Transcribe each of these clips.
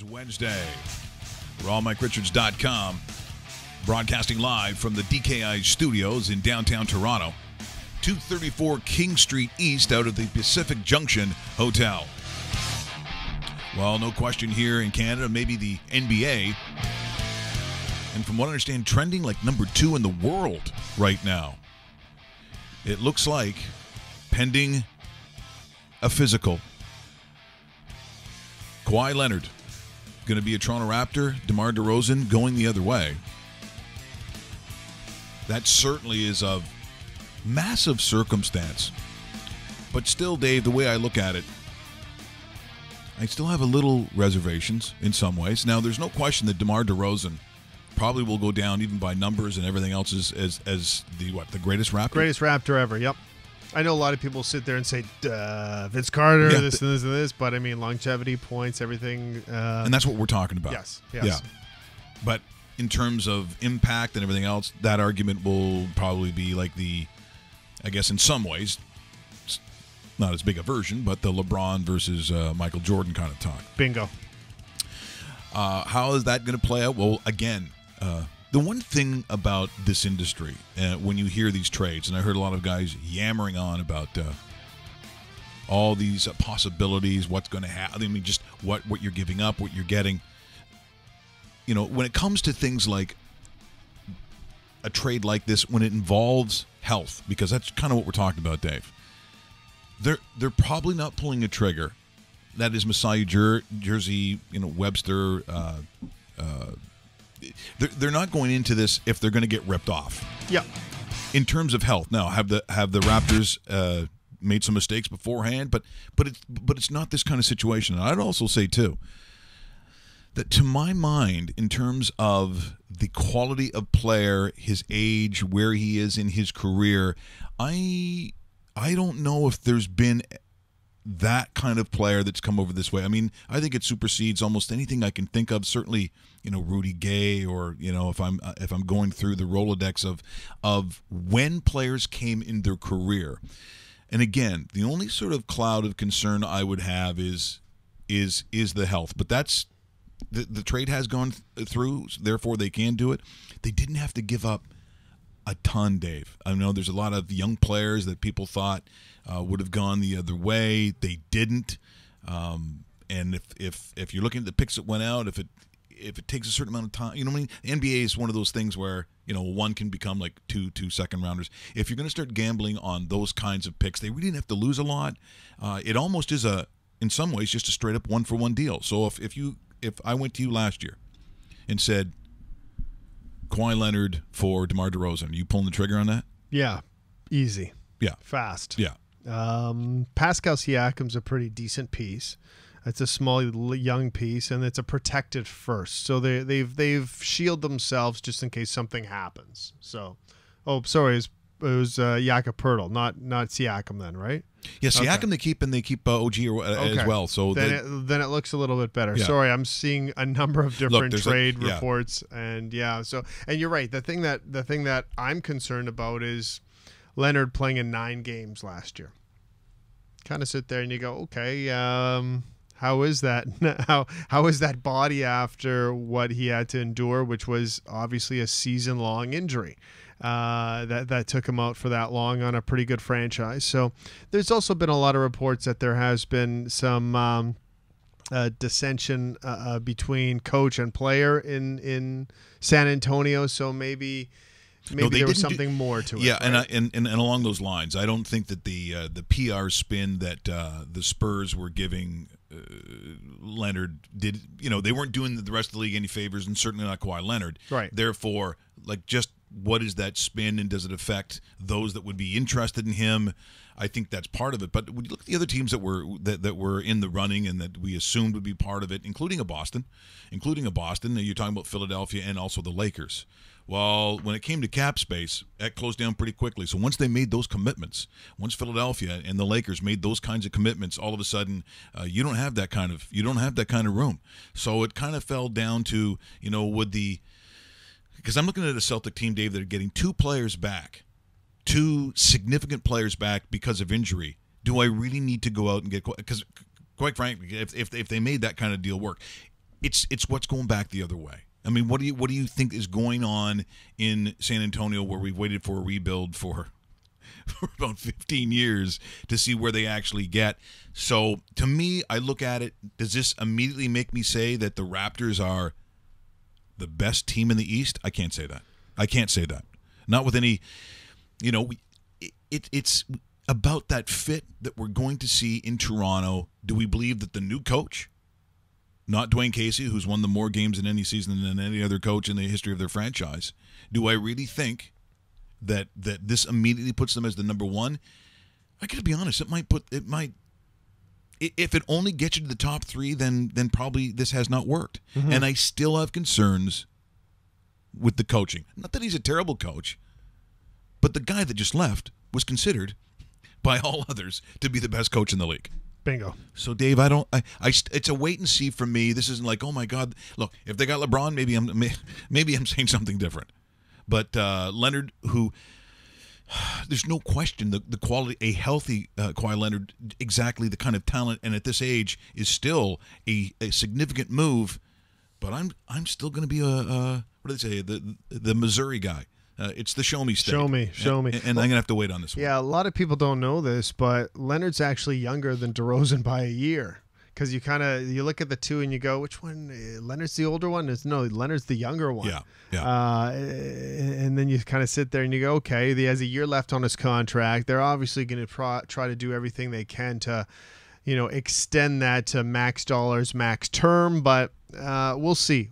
Wednesday. RawMikeRichards.com, broadcasting live from the DKI studios in downtown Toronto, 234 King Street East out of the Pacific Junction Hotel. Well, no question here in Canada, maybe the NBA, and from what I understand, trending like number 2 in the world right now. It looks like, pending a physical, Kawhi Leonard going to be a Toronto Raptor, DeMar DeRozan going the other way. That certainly is of massive circumstance. But still, Dave, the way I look at it, I still have a little reservations in some ways. Now, there's no question that DeMar DeRozan probably will go down even by numbers and everything else as the greatest Raptor? Greatest Raptor ever, yep. I know a lot of people sit there and say, Vince Carter, this and this and this, but I mean, longevity, points, everything. And that's what we're talking about. Yes. Yeah. But in terms of impact and everything else, that argument will probably be like I guess in some ways, not as big a version, but the LeBron versus Michael Jordan kind of talk. Bingo. How is that going to play out? Well, again, the one thing about this industry, when you hear these trades, and I heard a lot of guys yammering on about all these possibilities, what's going to happen. I mean, just what you're giving up, what you're getting. You know, when it comes to things like a trade like this, when it involves health, because that's kind of what we're talking about, Dave. They're probably not pulling a trigger. That is Masai Jersey, Webster. They're not going into this if they're going to get ripped off. Yeah. In terms of health, now have the Raptors made some mistakes beforehand, but it's not this kind of situation. And I'd also say too that to my mind, in terms of the quality of player, his age, where he is in his career, I don't know if there's been that kind of player that's come over this way. I mean, I think it supersedes almost anything I can think of. Certainly, Rudy Gay, or if I'm going through the Rolodex of when players came in their career. And again, the only sort of cloud of concern I would have is the health. But that's the trade has gone through, therefore they can do it. They didn't have to give up a ton, Dave. I know there's a lot of young players that people thought would have gone the other way. They didn't. And if you're looking at the picks that went out, if it takes a certain amount of time, the NBA is one of those things where one can become like two second rounders. If you're going to start gambling on those kinds of picks, they really didn't have to lose a lot. It almost is in some ways just a straight up 1-for-1 deal. So if I went to you last year and said Kawhi Leonard for DeMar DeRozan, are you pulling the trigger on that? Yeah, easy. Yeah, fast. Yeah. Pascal Siakam's a pretty decent piece. It's a small, young piece, and it's a protected first. So they've shielded themselves just in case something happens. So, it was Jakob Poeltl, not Siakam then, right? Yeah, Siakam okay. they keep OG as well. So then it looks a little bit better. Yeah. Sorry, I'm seeing a number of different trade reports, and and you're right. The thing that I'm concerned about is Leonard playing in 9 games last year. Kind of sit there and you go, okay, how is that? How is that body after what he had to endure, which was obviously a season-long injury that took him out for that long on a pretty good franchise. So there's also been a lot of reports that there has been some dissension between coach and player in San Antonio. So maybe there was something more to it. Yeah, right? and along those lines, I don't think that the PR spin that the Spurs were giving Leonard did. They weren't doing the rest of the league any favors, and certainly not Kawhi Leonard. Right. Therefore, like just what is that spin, and does it affect those that would be interested in him? I think that's part of it. But when you look at the other teams that were in the running and that we assumed would be part of it, including a Boston, you're talking about Philadelphia and also the Lakers. Well, when it came to cap space, that closed down pretty quickly. So once they made those commitments, once Philadelphia and the Lakers made those kinds of commitments, all of a sudden you don't have that kind of room. So it kind of fell down to, because I'm looking at a Celtic team, Dave, that are getting two significant players back because of injury. Do I really need to go out and get? Because quite frankly, if they made that kind of deal work, it's what's going back the other way. I mean, what do you think is going on in San Antonio, where we've waited for a rebuild for about 15 years to see where they actually get? So to me, I look at it. Does this immediately make me say that the Raptors are the best team in the East? I can't say that. Not with any. It's about that fit that we're going to see in Toronto. Do we believe that the new coach, not Dwayne Casey, who's won the more games in any season than any other coach in the history of their franchise, do I really think that this immediately puts them as the number one? I got to be honest. It might. If it only gets you to the top three, then probably this has not worked. Mm-hmm. And I still have concerns with the coaching. Not that he's a terrible coach, but the guy that just left was considered by all others to be the best coach in the league. Bingo. So, Dave, it's a wait and see from me. This isn't like, oh my God, look, if they got LeBron, maybe I'm saying something different. But Leonard, who there's no question the quality, a healthy Kawhi Leonard, exactly the kind of talent, and at this age is still a significant move. But I'm still going to be what do they say, the Missouri guy. It's the show me state. Show me. And I'm going to have to wait on this one. Yeah, a lot of people don't know this, but Leonard's actually younger than DeRozan by a year. Because you look at the two and you go, which one? Leonard's the older one? No, Leonard's the younger one. Yeah. And then you kind of sit there and you go, okay, he has a year left on his contract. They're obviously going to try to do everything they can to, extend that to max dollars, max term. But we'll see.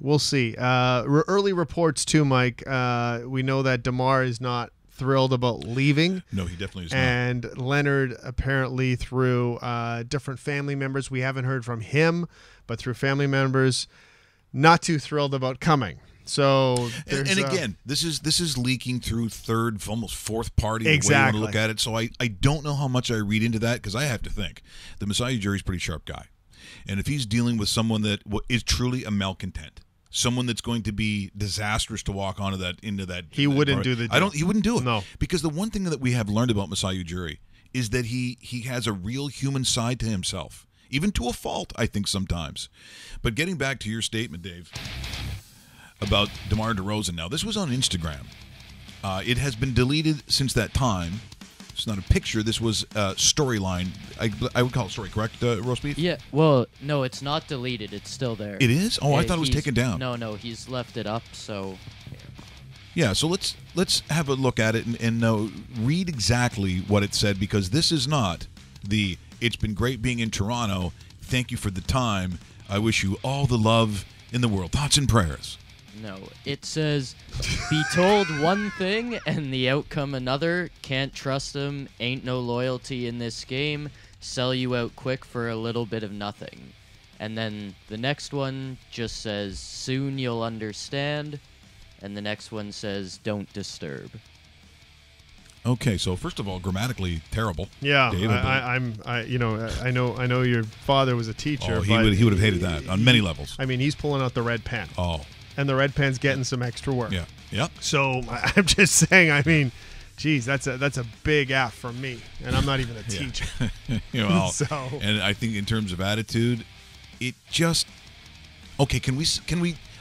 Early reports too, Mike. We know that DeMar is not thrilled about leaving. No, he definitely is not. And Leonard, apparently through different family members, we haven't heard from him, but through family members, not too thrilled about coming. So and again, this is leaking through third, almost fourth party. Exactly. The way you want to look at it. So I don't know how much I read into that, because I have to think the Masai Ujiri's a pretty sharp guy. And if he's dealing with someone that is truly a malcontent, someone that's going to be disastrous to walk into that, he wouldn't do the deal. He wouldn't do it. No, because the one thing that we have learned about Masai Ujiri is that he has a real human side to himself, even to a fault, I think sometimes. But getting back to your statement, Dave, about DeMar DeRozan. Now, this was on Instagram. It has been deleted since that time. It's not a picture. This was a storyline. I would call it story, correct, Roast Beef? Yeah. Well, no, it's not deleted. It's still there. It is? Oh, I thought it was taken down. No, he's left it up. So. Yeah. So let's have a look at it and read exactly what it said, because this is not the "It's been great being in Toronto. Thank you for the time. I wish you all the love in the world. Thoughts and prayers." No, it says, be told one thing and the outcome another. Can't trust them. Ain't no loyalty in this game. Sell you out quick for a little bit of nothing. And then the next one just says, soon you'll understand. And the next one says, don't disturb. Okay, so first of all, grammatically terrible. Yeah, Dave, I know your father was a teacher. Oh, he would have hated that on many levels. I mean, he's pulling out the red pen. Oh. And the red pen's getting some extra work. Yeah. Yep. So I'm just saying, I mean, geez, that's a big F from me, and I'm not even a teacher. And I think in terms of attitude, it just okay. Can we?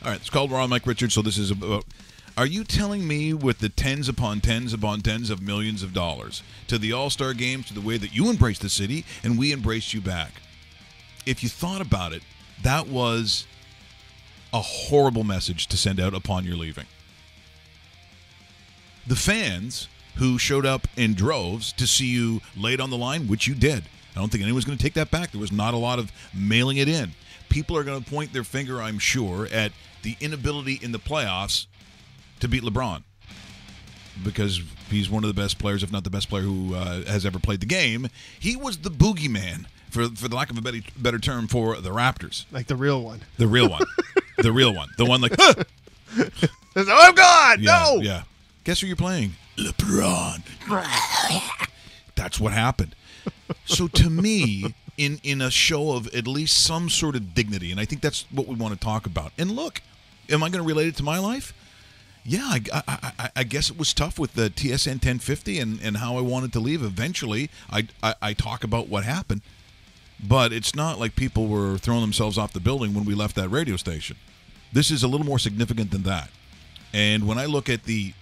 All right, it's called Raw Mike Richards. So this is about. Are you telling me with the tens upon tens upon tens of millions of dollars to the All-Star games, to the way that you embraced the city and we embraced you back? If you thought about it, that was a horrible message to send out upon your leaving. The fans who showed up in droves to see you laid on the line, which you did. I don't think anyone's going to take that back. There was not a lot of mailing it in. People are going to point their finger, I'm sure, at the inability in the playoffs to beat LeBron. because he's one of the best players, if not the best player who has ever played the game. He was the boogeyman, for the lack of a better term, for the Raptors. Like the real one. The real one. The real one. The one like, oh, God, yeah, no! Yeah. Guess who you're playing? LeBron. That's what happened. So to me, in a show of at least some sort of dignity, and I think that's what we want to talk about. And look, am I going to relate it to my life? Yeah, I guess it was tough with the TSN 1050 and how I wanted to leave. Eventually, I talk about what happened, but it's not like people were throwing themselves off the building when we left that radio station. This is a little more significant than that. And when I look at the,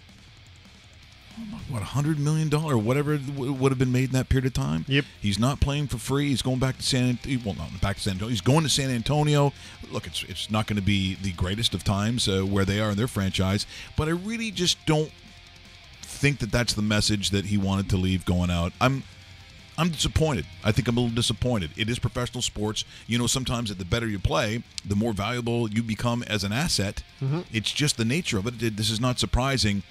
$100 million, whatever would have been made in that period of time. Yep. He's not playing for free. He's going back to San Antonio. Well, not back to San Antonio. He's going to San Antonio. Look, it's not going to be the greatest of times where they are in their franchise, but I really just don't think that that's the message that he wanted to leave going out. I'm disappointed. I think I'm a little disappointed. It is professional sports. You know, sometimes the better you play, the more valuable you become as an asset. Mm-hmm. It's just the nature of it. This is not surprising.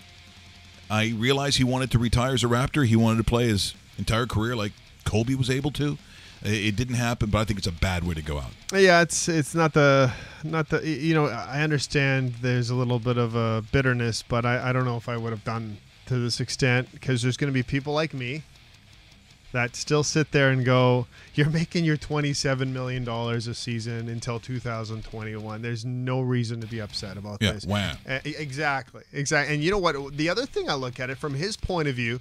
I realize he wanted to retire as a Raptor. He wanted to play his entire career like Kobe was able to. It didn't happen, but I think it's a bad way to go out. Yeah, it's not the you know, I understand there's a little bit of a bitterness, but I don't know if I would have done to this extent, because there's going to be people like me that still sit there and go, you're making your $27 million a season until 2021. There's no reason to be upset about this. Wow. Exactly. And you know what? The other thing I look at it from his point of view,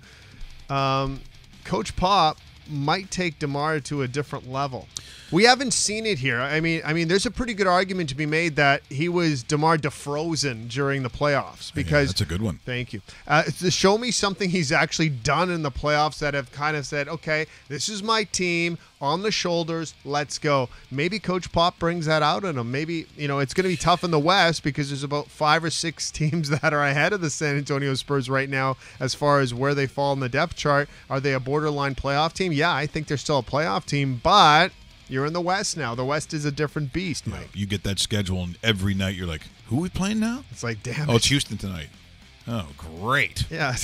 Coach Pop might take DeMar to a different level. We haven't seen it here. I mean, there's a pretty good argument to be made that he was DeMar defrozen during the playoffs, because that's a good one. Thank you. To show me something he's actually done in the playoffs that have kind of said, okay, this is my team on the shoulders. Let's go. Maybe Coach Pop brings that out in him. Maybe, you know, it's going to be tough in the West because there's about 5 or 6 teams that are ahead of the San Antonio Spurs right now as far as where they fall in the depth chart. Are they a borderline playoff team? Yeah, I think they're still a playoff team, but you're in the West now. The West is a different beast, Mike. You get that schedule, and every night you're like, who are we playing now? It's like, damn. Oh, it's Houston tonight. Oh, great. Yeah,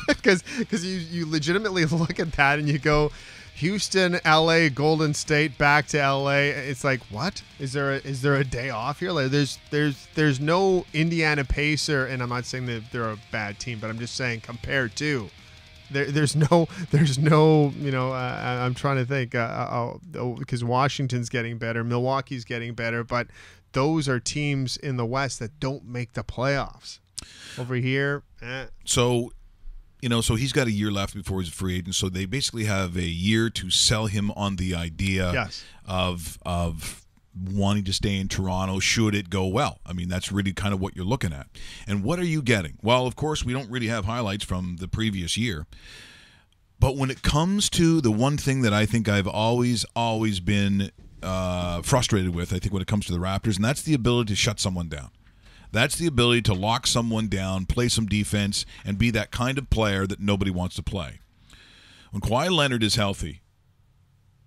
because you legitimately look at that and you go, Houston, LA, Golden State, back to LA. It's like, what? Is there a day off here? Like, there's no Indiana Pacer, and I'm not saying that they're a bad team, but I'm just saying compared to. There's no, you know, I'm trying to think, because Washington's getting better, Milwaukee's getting better, but those are teams in the West that don't make the playoffs. Over here, So, you know, so he's got a year left before he's a free agent, so they basically have a year to sell him on the idea of wanting to stay in Toronto should it go well. I mean, that's really kind of what you're looking at. And what are you getting? Well, of course, we don't really have highlights from the previous year. But when it comes to the one thing that I think I've always been frustrated with, I think when it comes to the Raptors, and that's the ability to shut someone down. That's the ability to lock someone down, play some defense, and be that kind of player that nobody wants to play. When Kawhi Leonard is healthy,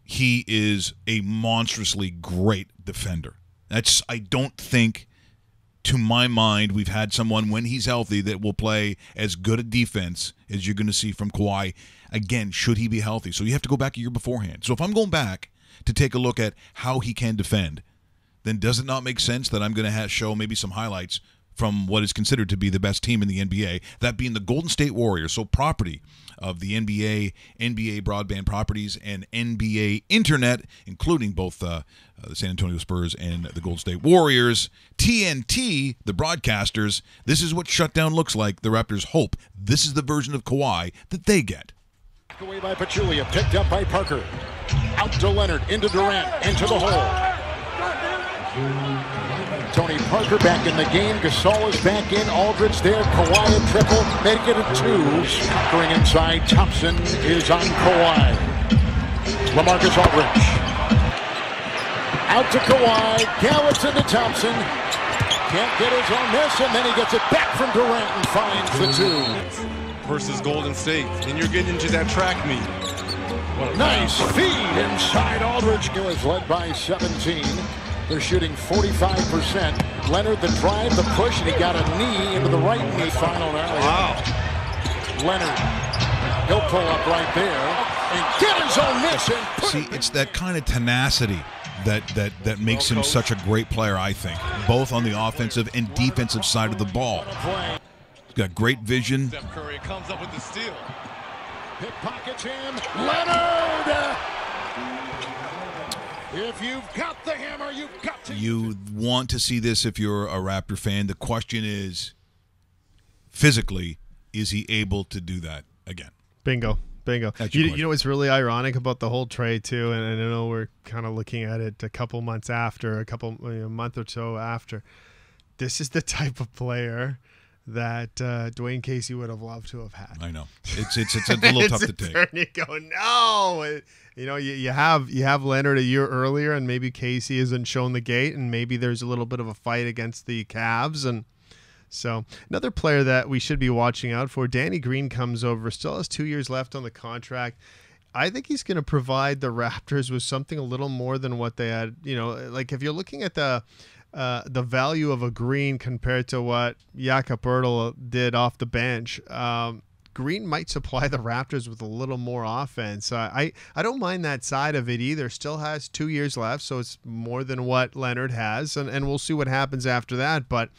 he is a monstrously great defender. I don't think, to my mind, we've had someone when he's healthy that will play as good a defense as you're going to see from Kawhi. Again, should he be healthy? So you have to go back a year beforehand. So if I'm going back to take a look at how he can defend, then does it not make sense that I'm going to show maybe some highlights from what is considered to be the best team in the NBA, that being the Golden State Warriors, so property of the NBA, NBA broadband properties, and NBA Internet, including both the San Antonio Spurs and the Golden State Warriors. TNT, the broadcasters, this is what shutdown looks like. The Raptors hope this is the version of Kawhi that they get. Away by Pachulia, picked up by Parker. Out to Leonard, into Durant, into the hole. Tony Parker back in the game. Gasol is back in. Aldridge there. Kawhi a triple. Make it a 2. Conquering inside. Thompson is on Kawhi. LaMarcus Aldridge. Out to Kawhi. Gallops into Thompson. Can't get his own miss, and then he gets it back from Durant and finds the 2. Versus Golden State. And you're getting into that track meet. Nice feed inside. Aldridge is led by 17. They're shooting 45%. Leonard, the drive, the push, and he got a knee into the right knee. Final rally. Wow. Leonard. He'll pull up right there and get his own miss. See, it's that kind of tenacity that makes him such a great player, I think, both on the offensive and defensive side of the ball. He's got great vision. Steph Curry comes up with the steal. Pickpockets him. Leonard! If you've got the hammer, you've got to. You want to see this if you're a Raptor fan. The question is, physically, is he able to do that again? Bingo. You know what's really ironic about the whole trade too, and I know we're kind of looking at it a month or so after. This is the type of player that Dwayne Casey would have loved to have had. I know it's a little tough to take. And you go, no, you have Leonard a year earlier, and maybe Casey hasn't shown the gate, and maybe there's a little bit of a fight against the Cavs, and so another player that we should be watching out for. Danny Green comes over, still has 2 years left on the contract. I think he's going to provide the Raptors with something a little more than what they had. Like if you're looking at the value of a Green compared to what Jakob Poeltl did off the bench, Green might supply the Raptors with a little more offense. I don't mind that side of it either. Still has 2 years left, so it's more than what Leonard has, and we'll see what happens after that. But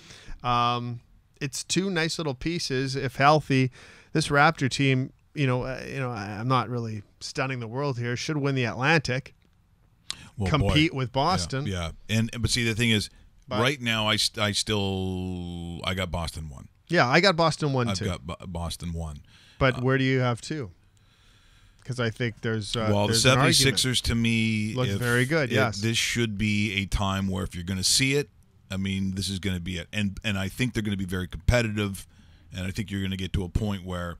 it's two nice little pieces. If healthy, this Raptor team, I'm not really stunning the world here, should win the Atlantic. Well, compete with Boston. Yeah. But see, the thing is, right now I got Boston 1. Yeah, I got Boston 1 too. I've got Boston 1. But where do you have 2? Because I think there's the 76ers to me look very good. Yes, this should be a time where if you're going to see it, I mean, this is going to be it, and I think they're going to be very competitive, and I think you're going to get to a point where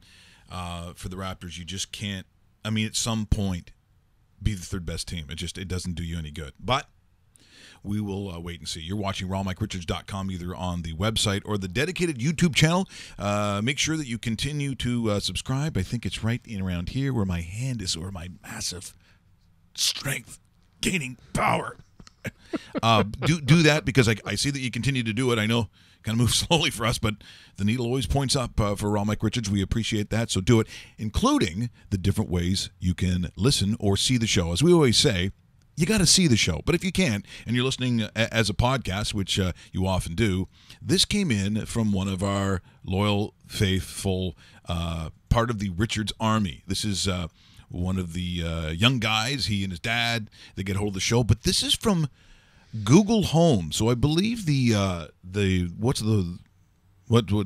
for the Raptors you just can't. I mean, at some point, be the third best team. It doesn't do you any good. But we will wait and see. You're watching rawmike.com either on the website or the dedicated YouTube channel. Make sure that you continue to subscribe. I think it's right in around here where my hand is, or my massive strength gaining power. Do that because I see that you continue to do it. I know kind of moves slowly for us, but the needle always points up for Raw Mike Richards. We appreciate that, so do it, including the different ways you can listen or see the show. As we always say, you got to see the show, but if you can't and you're listening as a podcast, which you often do, this came in from one of our loyal, faithful part of the Richards Army. This is one of the young guys, he and his dad, they get hold of the show, but this is from Google Home. So I believe what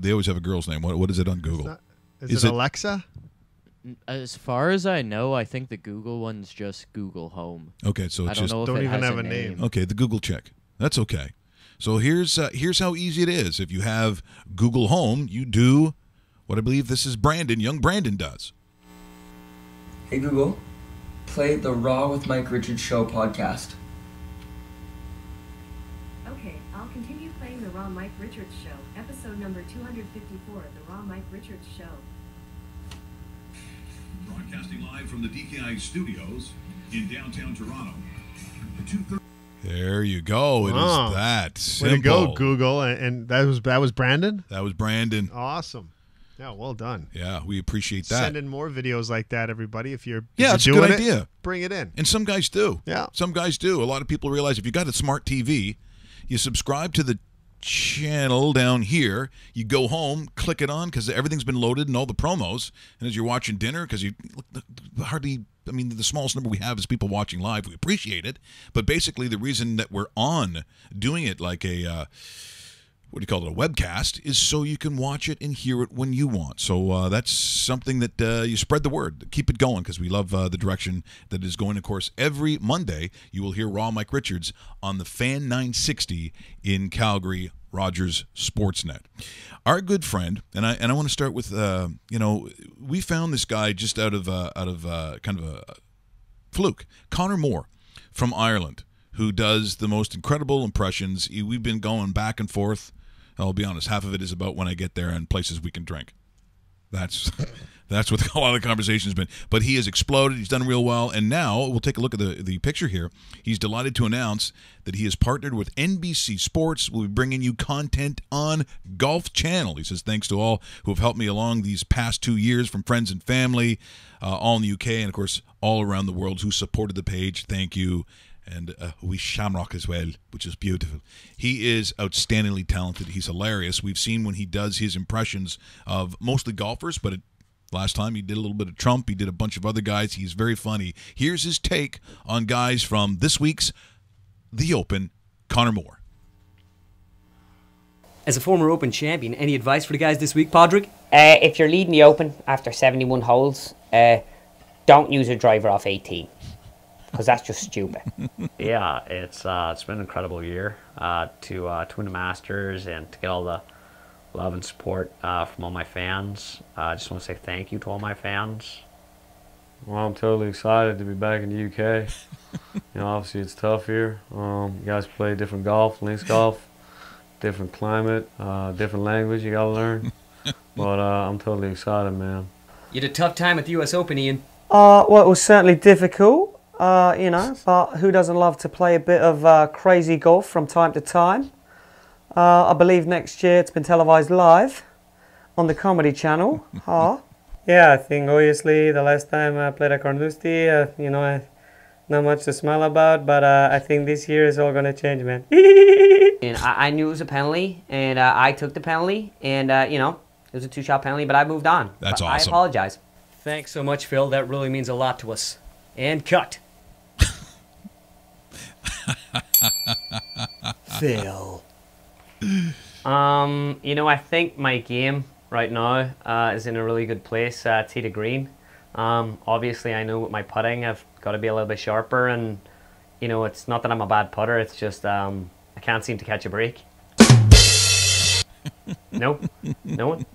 they always have a girl's name. What is it on Google? Is it Alexa? As far as I know, I think the Google one's just Google Home. Okay, so it's don't even have a name. Okay, the Google check. That's okay. So here's how easy it is. If you have Google Home, you do what I believe this is young Brandon does. Hey Google, play the Raw with Mike Richards Show podcast. Okay, I'll continue playing the Raw Mike Richards Show, episode number 254, the Raw Mike Richards Show. Broadcasting live from the DKI studios in downtown Toronto. There you go. It is that simple. Way to go, Google. And that was Brandon? That was Brandon. Awesome. Yeah, well done. Yeah, we appreciate that. Send in more videos like that, everybody. If you're it's doing a good idea. Bring it in. And some guys do. Yeah. Some guys do. A lot of people realize if you got a smart TV, you subscribe to the channel down here, you go home, click it on because everything's been loaded and all the promos, and as you're watching dinner, because you hardly, I mean, the smallest number we have is people watching live. We appreciate it, but basically the reason that we're on doing it like a what do you call it, a webcast, is so you can watch it and hear it when you want. So that's something that you spread the word. Keep it going because we love the direction that is going. Of course, every Monday you will hear Raw Mike Richards on the Fan 960 in Calgary, Rogers Sportsnet. Our good friend, and I want to start with, we found this guy just out of kind of a fluke. Connor Moore from Ireland, who does the most incredible impressions. We've been going back and forth. I'll be honest, half of it is about when I get there and places we can drink. That's That's what a lot of the conversation has been. But he has exploded. He's done real well. And now we'll take a look at the picture here. He's delighted to announce that he has partnered with NBC Sports. We'll be bringing you content on Golf Channel. He says, thanks to all who have helped me along these past 2 years, from friends and family, all in the UK, and, of course, all around the world who supported the page. Thank you. And we Shamrock as well, which is beautiful. He is outstandingly talented. He's hilarious. We've seen when he does his impressions of mostly golfers, but last time he did a little bit of Trump. He did a bunch of other guys. He's very funny. Here's his take on guys from this week's The Open, Connor Moore. As a former Open champion, any advice for the guys this week, Padraig? If you're leading the Open after 71 holes, don't use a driver off 18. Because that's just stupid. Yeah, it's been an incredible year to win the Masters and to get all the love and support from all my fans. I just want to say thank you to all my fans. Well, I'm totally excited to be back in the UK. Obviously it's tough here. You guys play different golf, links golf, different climate, different language you gotta learn. But I'm totally excited, man. You had a tough time at the US Open, Ian. Well, it was certainly difficult. But who doesn't love to play a bit of crazy golf from time to time? I believe next year it's been televised live on the Comedy Channel. Yeah, I think obviously the last time I played at Carnoustie, not much to smile about, but I think this year is all going to change, man. And I knew it was a penalty, and I took the penalty, and, it was a 2-shot penalty, but I moved on. That's but awesome. I apologize. Thanks so much, Phil. That really means a lot to us. And cut. Phil. I think my game right now is in a really good place, tee to green. Obviously, I know with my putting, I've got to be a little bit sharper, and it's not that I'm a bad putter. It's just I can't seem to catch a break. Nope. No one.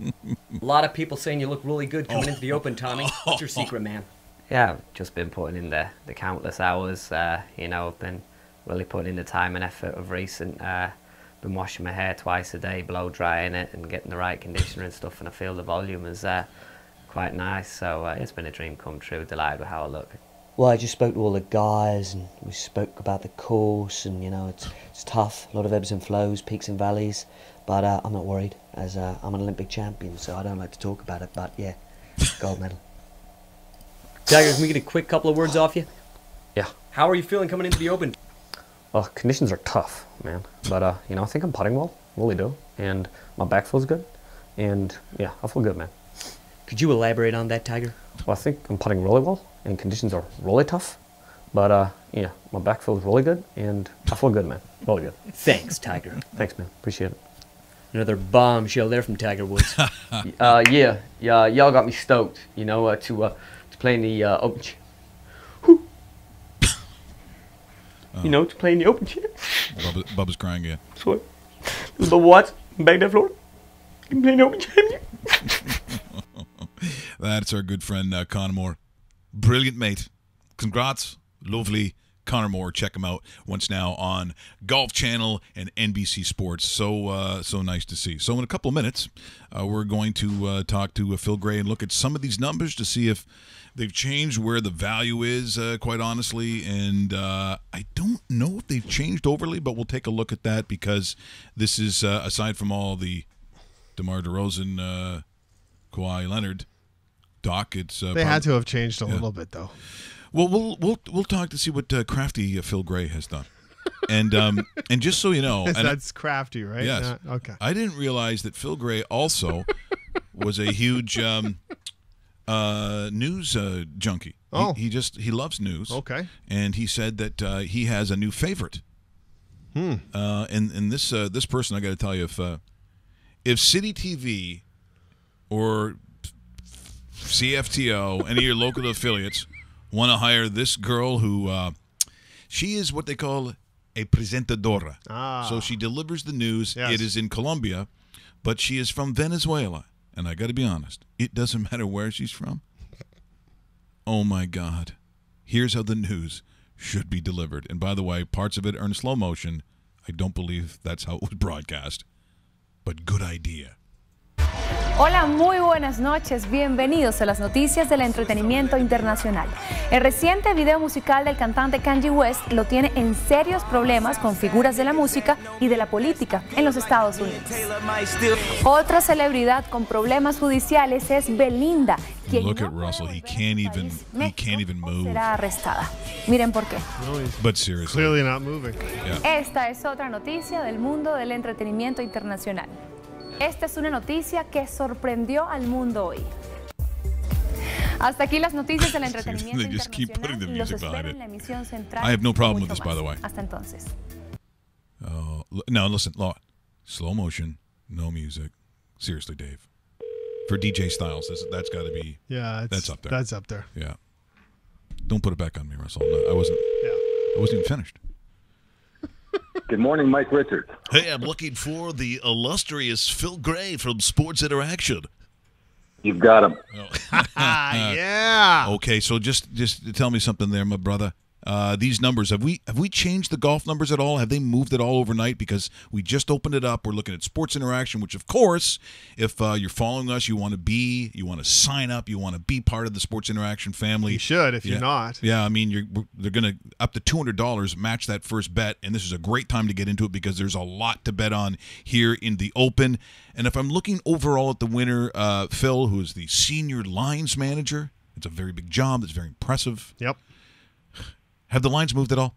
A lot of people saying you look really good coming into the Open, Tommy. What's your secret, man? Yeah, I've just been putting in the countless hours. Been really putting in the time and effort of recent. Been washing my hair twice a day, blow drying it, and getting the right conditioner and stuff. And I feel the volume is quite nice. So it's been a dream come true. Delighted with how I look. Well, I just spoke to all the guys, and we spoke about the course, and it's tough. A lot of ebbs and flows, peaks and valleys. But I'm not worried, as I'm an Olympic champion, so I don't like to talk about it. But yeah, gold medal. Tiger, can we get a quick couple of words off you? Yeah. How are you feeling coming into the Open? Well, conditions are tough, man. But, I think I'm putting well. Really do. And my back feels good. And, yeah, I feel good, man. Could you elaborate on that, Tiger? Well, I think I'm putting really well. And conditions are really tough. But, my back feels really good. And I feel good, man. Really good. Thanks, Tiger. Thanks, man. Appreciate it. Another bombshell there from Tiger Woods. Yeah, y'all got me stoked, to play in the Open to play in the Open Chair. Bubba's crying again. Sorry. The what? Back that floor? You play in the Open Chair? That's our good friend Connor Moore. Brilliant, mate. Congrats. Lovely. Connor Moore, check him out once now on Golf Channel and NBC Sports. So nice to see. So in a couple of minutes, we're going to talk to Phil Gray and look at some of these numbers to see if they've changed, where the value is, quite honestly. And I don't know if they've changed overly, but we'll take a look at that, because this is, aside from all the DeMar DeRozan, Kawhi Leonard talk, it's they had to have changed a little bit, though. Well, we'll talk to see what crafty Phil Gray has done, and just so you know, that's crafty, right? Yes. Okay. I didn't realize that Phil Gray also was a huge news junkie. Oh, he loves news. Okay. And he said that he has a new favorite. And this person, I got to tell you, if City TV or CFTO, any of your local affiliates, want to hire this girl who she is what they call a presentadora. So she delivers the news. Yes. It is in Colombia, but she is from Venezuela. And I got to be honest, it doesn't matter where she's from. Oh, my God. Here's how the news should be delivered. And by the way, parts of it are in slow motion. I don't believe that's how it was broadcast. But good idea. Hola, muy buenas noches. Bienvenidos a las noticias del entretenimiento internacional. El reciente video musical del cantante Kanye West lo tiene en serios problemas con figuras de la música y de la política en los Estados Unidos. Otra celebridad con problemas judiciales es Belinda, quien Look at Russell. He can't even move. será arrestada. Miren por qué. But seriously. Clearly not moving. Yeah. Esta es otra noticia del mundo del entretenimiento internacional. Esta es una noticia que sorprendió al mundo hoy. Hasta aquí las noticias del entretenimiento They just keep putting the internacional. Los music behind espero it. en la emisión central. I have no problem with Mucho this, by the más. way. Hasta entonces. No, listen, slow motion, no music. Seriously, Dave. For DJ Styles, that's got to be. Yeah, that's up there. That's up there. Yeah. Don't put it back on me, Russell. No, I wasn't even finished. Good morning, Mike Richards. Hey, I'm looking for the illustrious Phil Gray from Sports Interaction. You've got him. Yeah. Okay, so just tell me something there, my brother. These numbers, have we changed the golf numbers at all? Have they moved at all overnight? Because we just opened it up. We're looking at Sports Interaction, which of course, if you're following us, you want to sign up, you want to be part of the Sports Interaction family. You should if you're not. Yeah, I mean, they're going to up to $200 match that first bet, and this is a great time to get into it because there's a lot to bet on here in the Open. And if I'm looking overall at the winner, Phil, who is the senior lines manager, it's a very big job. It's very impressive. Yep. Have the lines moved at all?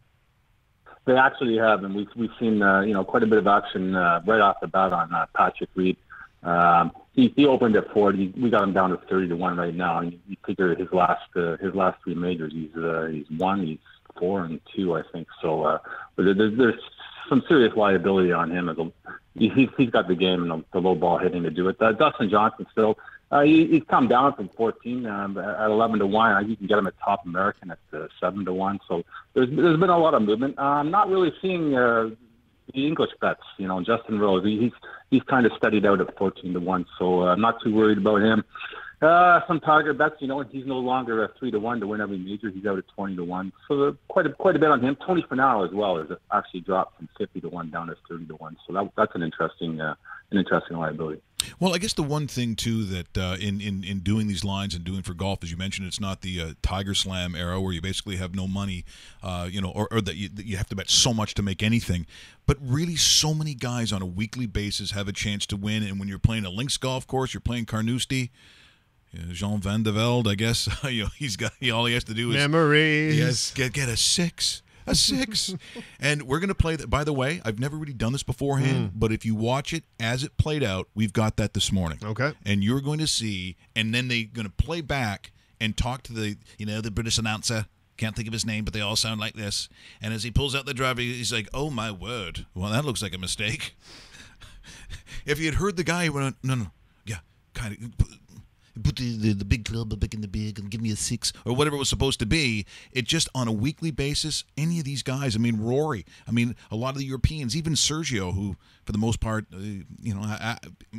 They actually have, and we've seen quite a bit of action right off the bat on Patrick Reed. He opened at 40. We got him down to 30-1 right now. And you figure his last 3 majors, he's 1, he's 4 and 2, I think. So, but there's some serious liability on him. He's got the game and the low ball hitting to do it. Dustin Johnson still. He's come down from 14 at 11-1. You can get him at Top American at 7-1. So there's been a lot of movement. I'm not really seeing the English bets. Justin Rose. He's kind of steadied out at 14-1. So I'm not too worried about him. Some Tiger bets. He's no longer 3-1 to win every major. He's out at 20-1. So quite a bit on him. Tony Finau as well has actually dropped from 50-1 down to 30-1. So that's an interesting liability. Well, I guess the one thing too that in doing these lines and doing for golf, as you mentioned, it's not the Tiger Slam era where you basically have no money, or that you have to bet so much to make anything. But really, so many guys on a weekly basis have a chance to win. And when you're playing a links golf course, you're playing Carnoustie. Jean Van de Velde, I guess, all he has to do is memories. Get a 6. A 6. And we're going to play that. By the way, I've never really done this beforehand, but if you watch it as it played out, we've got that this morning. Okay. And you're going to see, and then they're going to play back and talk to the British announcer. Can't think of his name, but they all sound like this. And as he pulls out the driver, he's like, "Oh, my word. Well, that looks like a mistake." If you had heard the guy, he went, no. Yeah, kind of. Put the big club back in the big and give me a 6 or whatever it was supposed to be. It just on a weekly basis, any of these guys, Rory, a lot of the Europeans, even Sergio, who for the most part,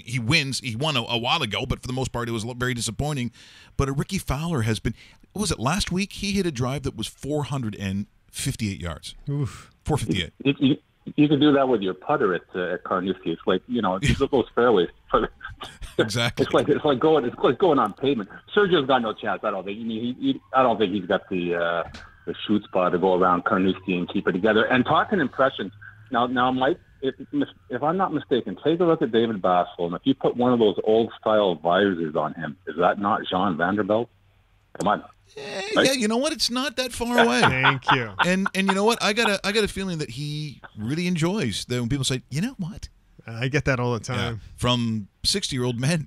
he wins. He won a while ago, but for the most part, it was very disappointing. But Ricky Fowler has been, what was it, last week? He hit a drive that was 458 yards. Oof. 458. You can do that with your putter at Carnoustie. It's like those fairways. Exactly. It's like going on pavement. Sergio's got no chance. I don't think. I don't think he's got the shoot spot to go around Carnoustie and keep it together. And talking impressions. Now, Mike, if I'm not mistaken, take a look at David Bassel, and if you put one of those old style visors on him, is that not Jean Van der Velde? Come on. Yeah, you know what? It's not that far away. Thank you. And you know what? I got a feeling that he really enjoys that when people say, "You know what?" I get that all the time from 60-year-old men.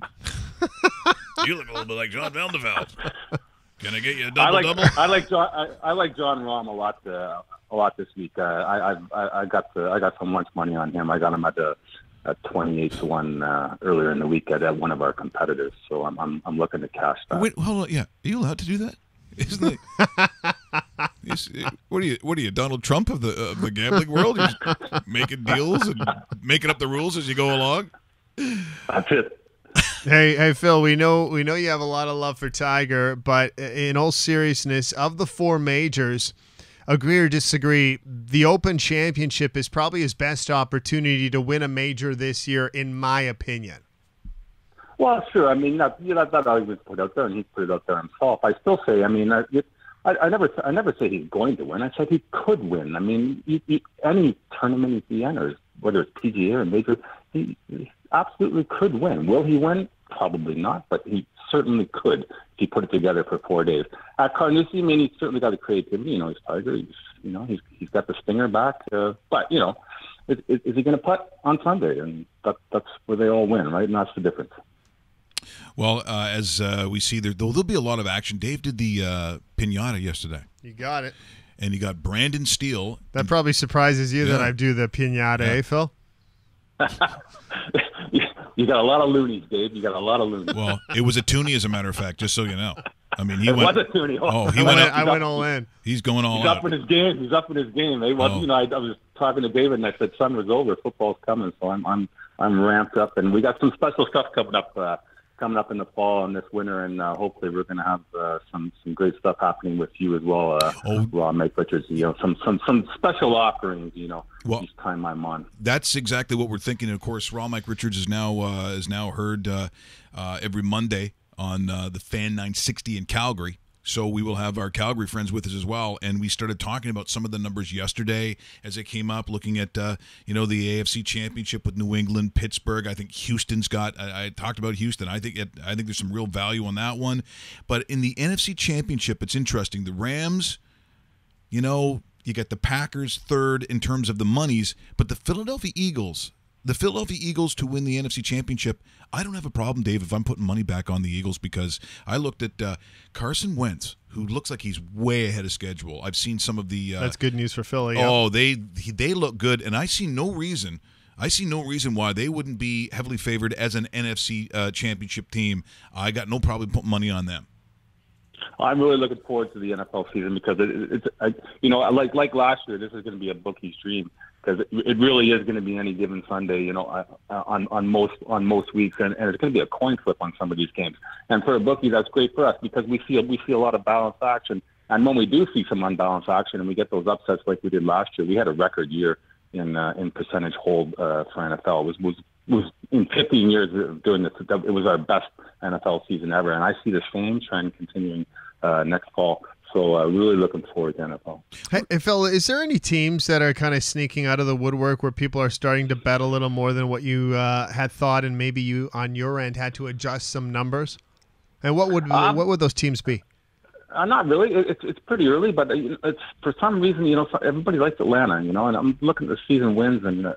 You look a little bit like John Van de Velde. Can I get you a double? I like John Rahm a lot this week. I got some lunch money on him. I got him at 28-1 earlier in the week at one of our competitors. So I'm looking to cash that. Wait, hold on. Yeah, are you allowed to do that? Isn't it? What are you, Donald Trump of the gambling world? You're just making deals and making up the rules as you go along. That's it. Hey, Phil. We know you have a lot of love for Tiger, but in all seriousness, of the 4 majors, agree or disagree, the Open Championship is probably his best opportunity to win a major this year, in my opinion. Well, sure. I mean, that argument's put out there, and he's put it out there himself. I still say, I mean, I never say he's going to win. I said he could win. I mean, any tournament he enters, whether it's PGA or major, he absolutely could win. Will he win? Probably not, but he certainly could if he put it together for 4 days. At Carnoustie, I mean, he's certainly got the creativity. You know, he's Tiger. He's got the stinger back. But you know, is he going to putt on Sunday? And that's where they all win, right? And that's the difference. Well, as we see, there'll be a lot of action. Dave did the pinata yesterday. You got it. And you got Brandon Steele. That probably surprises you that I do the pinata, Phil? You got a lot of loonies, Dave. You got a lot of loonies. Well, it was a toonie, as a matter of fact, just so you know. I mean, it was a toonie. I went all in. He's going all out. He's up in his game. He's up in his game. I was talking to David, and I said, "Summer's over. Football's coming." So I'm ramped up, and we got some special stuff coming up in the fall and this winter, and hopefully we're going to have some great stuff happening with you as well, Raw Mike Richards. You know, some special offerings. You know, each time I'm on. That's exactly what we're thinking. Of course, Raw Mike Richards is now heard every Monday on the Fan 960 in Calgary. So we will have our Calgary friends with us as well. And we started talking about some of the numbers yesterday as they came up, looking at, the AFC Championship with New England, Pittsburgh. I think Houston's got – I talked about Houston. I think there's some real value on that one. But in the NFC Championship, it's interesting. The Rams, you get the Packers third in terms of the monies, but the Philadelphia Eagles to win the NFC Championship, I don't have a problem, Dave, if I'm putting money back on the Eagles, because I looked at Carson Wentz, who looks like he's way ahead of schedule. I've seen some of the that's good news for Philly. Oh, they look good, and I see no reason why they wouldn't be heavily favored as an NFC Championship team. I got no problem putting money on them. I'm really looking forward to the NFL season because like last year, this is going to be a bookie's dream. Because it really is going to be any given Sunday, on most weeks, and it's going to be a coin flip on some of these games. And for a bookie, that's great for us because we see a lot of balanced action. And when we do see some unbalanced action and we get those upsets like we did last year, we had a record year in percentage hold for NFL. It was in 15 years of doing this, it was our best NFL season ever. And I see the same trend continuing next fall. So really looking forward to NFL. Hey, Phil, is there any teams that are kind of sneaking out of the woodwork where people are starting to bet a little more than what you had thought, and maybe you on your end had to adjust some numbers? And what would those teams be? Not really. It's pretty early, but it's for some reason, everybody likes Atlanta, and I'm looking at the season wins and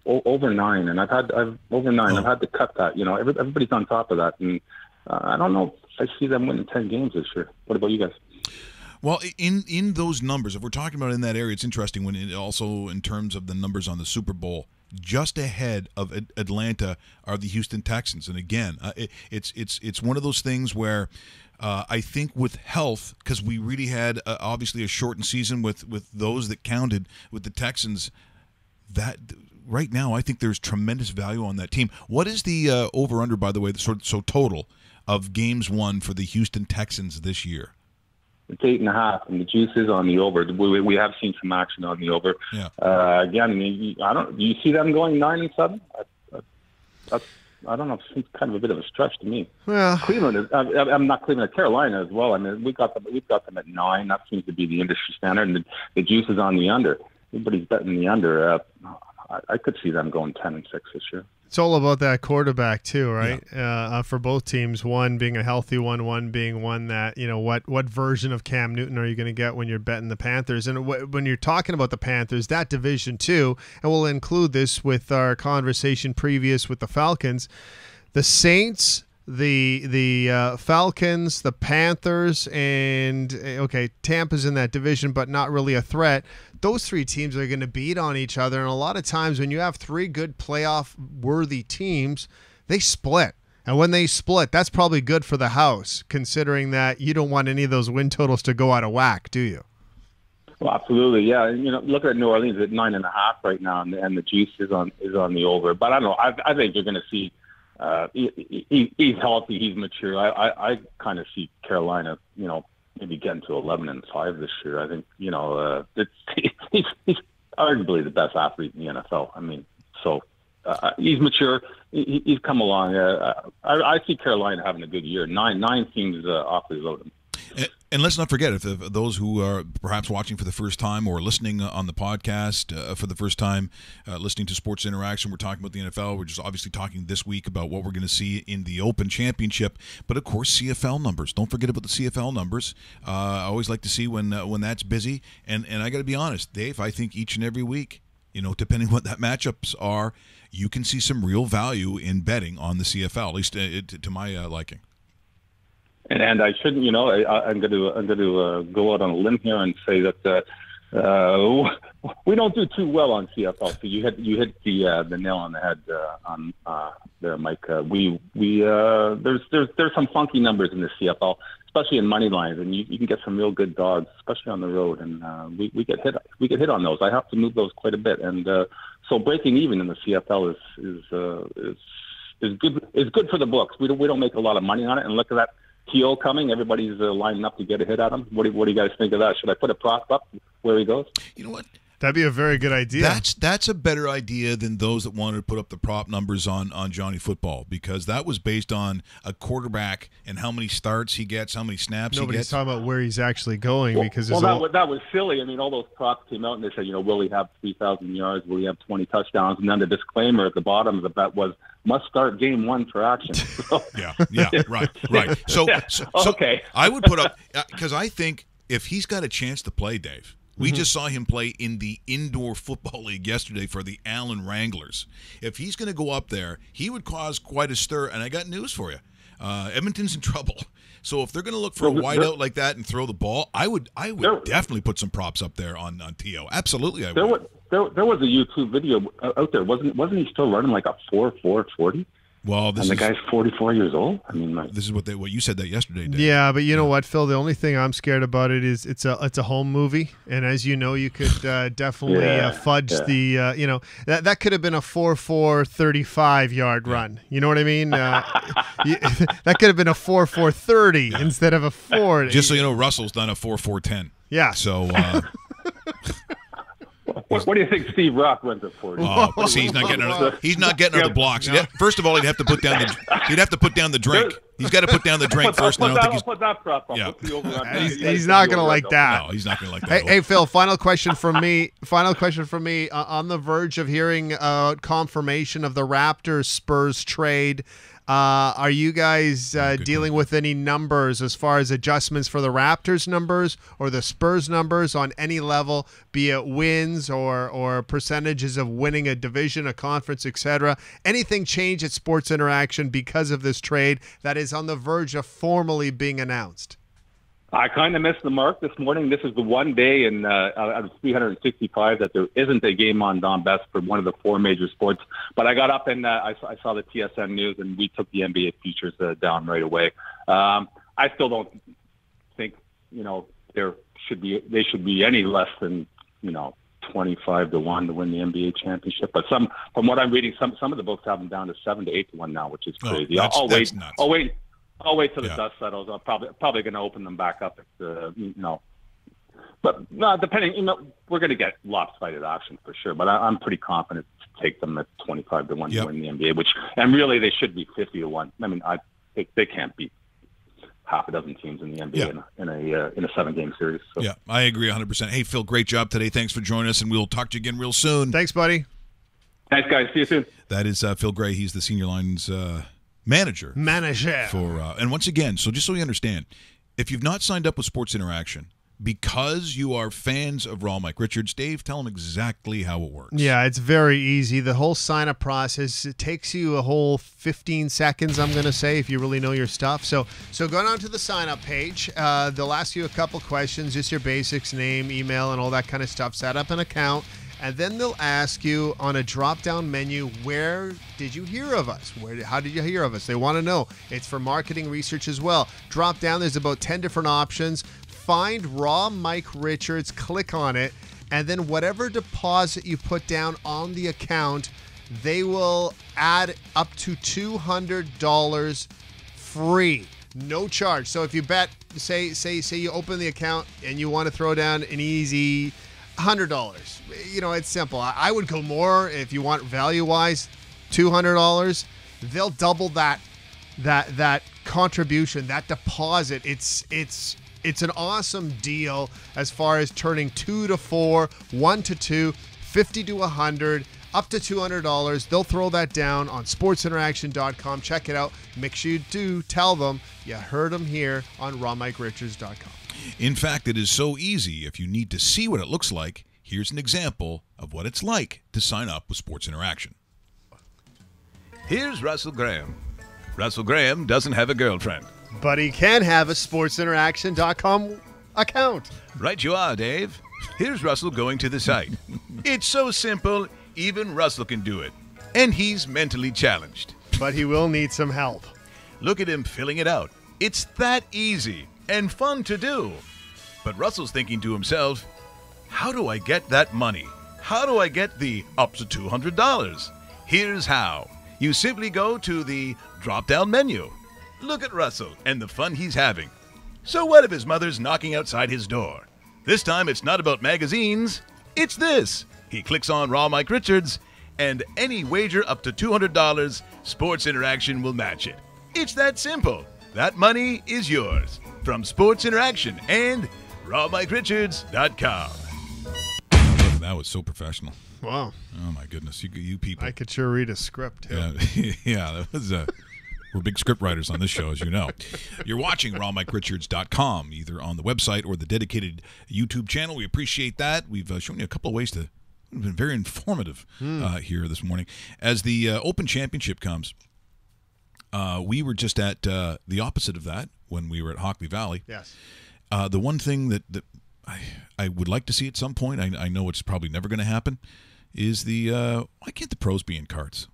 over 9, and I've over 9. I've had to cut that. Everybody's on top of that, and I don't know if I see them winning 10 games this year. What about you guys? Well, in those numbers, if we're talking about in that area, it's interesting when also in terms of the numbers on the Super Bowl, just ahead of Atlanta are the Houston Texans. And again, it's one of those things where I think with health, because we really had obviously a shortened season with those that counted with the Texans, that right now I think there's tremendous value on that team. What is the over-under, by the way, so total of games won for the Houston Texans this year? It's 8.5, and the juice is on the over. We have seen some action on the over. Yeah. Again, do you see them going 9-7? I don't know. It seems kind of a bit of a stretch to me. Well, Cleveland is. I'm not Cleveland. Carolina as well. I mean, we've got them at 9. That seems to be the industry standard, and the juice is on the under. Everybody's betting the under. I could see them going 10-6 this year. It's all about that quarterback too, right? Yeah. For both teams, one being a healthy one being one that, what version of Cam Newton are you going to get when you're betting the Panthers? And when you're talking about the Panthers, that division too, and we'll include this with our conversation previous with the Falcons, the Saints, the Falcons, the Panthers, and Tampa's in that division, but not really a threat. Those three teams are going to beat on each other, and a lot of times when you have three good playoff-worthy teams, they split. And when they split, that's probably good for the house, considering that you don't want any of those win totals to go out of whack, do you? Well, absolutely, yeah. Look at New Orleans at 9.5 right now, and the juice is on the over. But I don't know. I think you're going to see. He's healthy. He's mature. I kind of see Carolina, maybe getting to 11-5 this year. I think he's arguably the best athlete in the NFL. I mean, so he's mature. He's come along. I see Carolina having a good year. Nine seems awfully low to me. And let's not forget, if those who are perhaps watching for the first time or listening on the podcast for the first time, listening to Sports Interaction, we're talking about the NFL. We're just obviously talking this week about what we're going to see in the Open Championship. But, of course, CFL numbers. Don't forget about the CFL numbers. I always like to see when that's busy. And I got to be honest, Dave, I think each and every week, depending what that matchups are, you can see some real value in betting on the CFL, at least to my liking. And I shouldn't, I'm going to go out on a limb here and say that we don't do too well on CFL. So you hit the nail on the head on there, Mike. There's some funky numbers in the CFL, especially in money lines, and you can get some real good dogs, especially on the road. And we get hit on those. I have to move those quite a bit, and so breaking even in the CFL is good for the books. We don't make a lot of money on it, and look at that. T.O. coming, everybody's lining up to get a hit at him. What do you guys think of that? Should I put a prop up where he goes? You know what? That'd be a very good idea. That's a better idea than those that wanted to put up the prop numbers on Johnny Football, because that was based on a quarterback and how many starts he gets, how many snaps he gets. Nobody's talking about where he's actually going because that was silly. I mean, all those props came out and they said, will he have 3,000 yards? Will he have 20 touchdowns? And then the disclaimer at the bottom of the bet was must start game one for action. Yeah, right. So okay. I would put up, because I think if he's got a chance to play, Dave. We just saw him play in the indoor football league yesterday for the Allen Wranglers. If he's going to go up there, he would cause quite a stir. And I got news for you. Edmonton's in trouble. So if they're going to look for a wideout like that and throw the ball, I would definitely put some props up there on T.O. Absolutely, I would. There was a YouTube video out there. Wasn't he still running like a 4.40? Well, and the guy's 44 years old. I mean, this is what you said that yesterday, Dave. Yeah, but you know what, Phil? The only thing I'm scared about it is it's a home movie, and as you know, you could definitely fudge the that could have been a 4.35 yard run. You know what I mean? That could have been a 4.30 instead of a 4. Just so you know, Russell's done a 4.10. Yeah. So. What do you think Steve Rock runs it for? See, he's not getting out of the blocks. First of all, he'd have to put down the drink. He's got to put down the drink first. Put that prop up. Yeah. He's not going to like that. No, he's not going to like that. Hey, Phil. Final question from me. On the verge of hearing confirmation of the Raptors Spurs trade. Are you guys dealing with any numbers as far as adjustments for the Raptors numbers or the Spurs numbers on any level, be it wins or percentages of winning a division, a conference, etc.? Anything change at Sports Interaction because of this trade that is on the verge of formally being announced? I kind of missed the mark this morning. This is the one day in out of 365 that there isn't a game on Don Best for one of the four major sports. But I got up and I saw the TSN news, and we took the NBA futures down right away. I still don't think they should be any less than 25 to 1 to win the NBA championship. But from what I'm reading, some of the books have them down to 7 to 8 to 1 now, which is crazy. That's nuts. I'll wait till the dust settles. I'm probably going to open them back up. But no, depending, we're going to get lopsided action for sure. But I'm pretty confident to take them at 25 to 1 to win the NBA. And really they should be 50 to 1. I mean, they can't beat half a dozen teams in the NBA in a 7-game series. So. Yeah, I agree 100%. Hey, Phil, great job today. Thanks for joining us, and we'll talk to you again real soon. Thanks, buddy. Thanks, guys. See you soon. That is Phil Gray. He's the Senior Lines manager for and once again, so just so you understand, if you've not signed up with Sports Interaction because you are fans of Raw Mike Richards, Dave, tell them exactly how it works. Yeah, it's very easy. The whole sign-up process, it takes you a whole 15 seconds, I'm going to say, if you really know your stuff. So go down to the sign-up page. They'll ask you a couple questions, just your basics, name, email, and all that kind of stuff. Set up an account. And then they'll ask you on a drop-down menu, where did you hear of us? How did you hear of us? They want to know. It's for marketing research as well. Drop down. There's about 10 different options. Find Raw Mike Richards. Click on it. And then whatever deposit you put down on the account, they will add up to $200 free. No charge. So if you bet, say you open the account and you want to throw down an easy $100. It's simple. I would go more if you want value-wise. $200, they'll double that contribution, that deposit. It's an awesome deal as far as turning 2 to 4, 1 to 2, 50 to 100, up to $200. They'll throw that down on sportsinteraction.com. Check it out. Make sure you do tell them you heard them here on rawmike.richards.com. In fact, it is so easy. If you need to see what it looks like, here's an example of what it's like to sign up with Sports Interaction. Here's Russell Graham. Russell Graham doesn't have a girlfriend. But he can have a sportsinteraction.com account. Right you are, Dave. Here's Russell going to the site. It's so simple, even Russell can do it. And he's mentally challenged. But he will need some help. Look at him filling it out. It's that easy and fun to do. But Russell's thinking to himself, how do I get that money? How do I get the up to $200? Here's how. You simply go to the drop-down menu. Look at Russell and the fun he's having. So what if his mother's knocking outside his door? This time it's not about magazines. It's this. He clicks on Raw Mike Richards, and any wager up to $200, Sports Interaction will match it. It's that simple. That money is yours. From Sports Interaction and rawmike.richards.com. That was so professional. Wow. Oh, my goodness. You people. I could sure read a script, too. Yeah, that was we're big script writers on this show, as you know. You're watching rawmike.richards.com, either on the website or the dedicated YouTube channel. We appreciate that. We've shown you a couple of ways to. We've been very informative here this morning. As the Open Championship comes, we were just at the opposite of that when we were at Hockley Valley. Yes. The one thing that I would like to see at some point, I know it's probably never going to happen, is why can't the pros be in carts?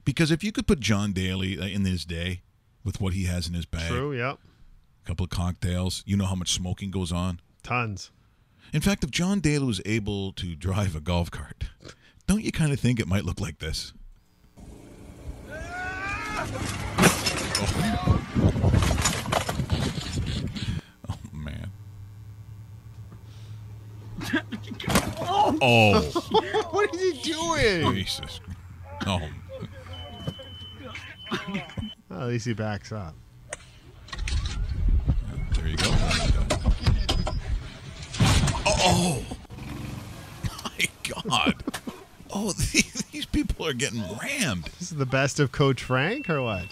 Because if you could put John Daly in his day with what he has in his bag. True, yep. A couple of cocktails. You know how much smoking goes on? Tons. In fact, if John Daly was able to drive a golf cart, don't you kind of think it might look like this? Oh man. Oh. What is he doing? Jesus. Oh. Well, at least he backs up. There you go. Oh. My God. Oh, these people are getting rammed. This is the best of Coach Frank, or what?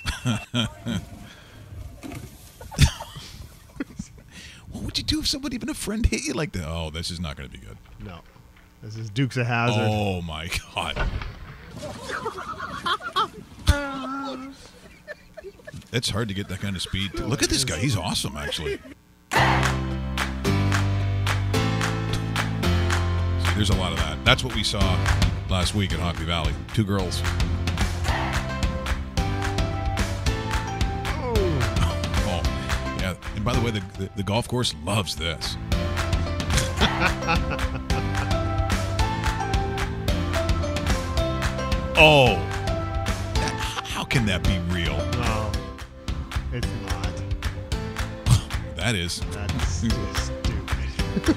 What would you do if somebody, even a friend, hit you like that? Oh, this is not going to be good. No. This is Dukes of Hazzard. Oh, my God. It's hard to get that kind of speed. Look at this guy. He's awesome, actually. See, there's a lot of that. That's what we saw last week at Hockley Valley. Two girls. Oh, yeah. And by the way, the golf course loves this. Oh. How can that be real? No. It's not. That is. That's just stupid.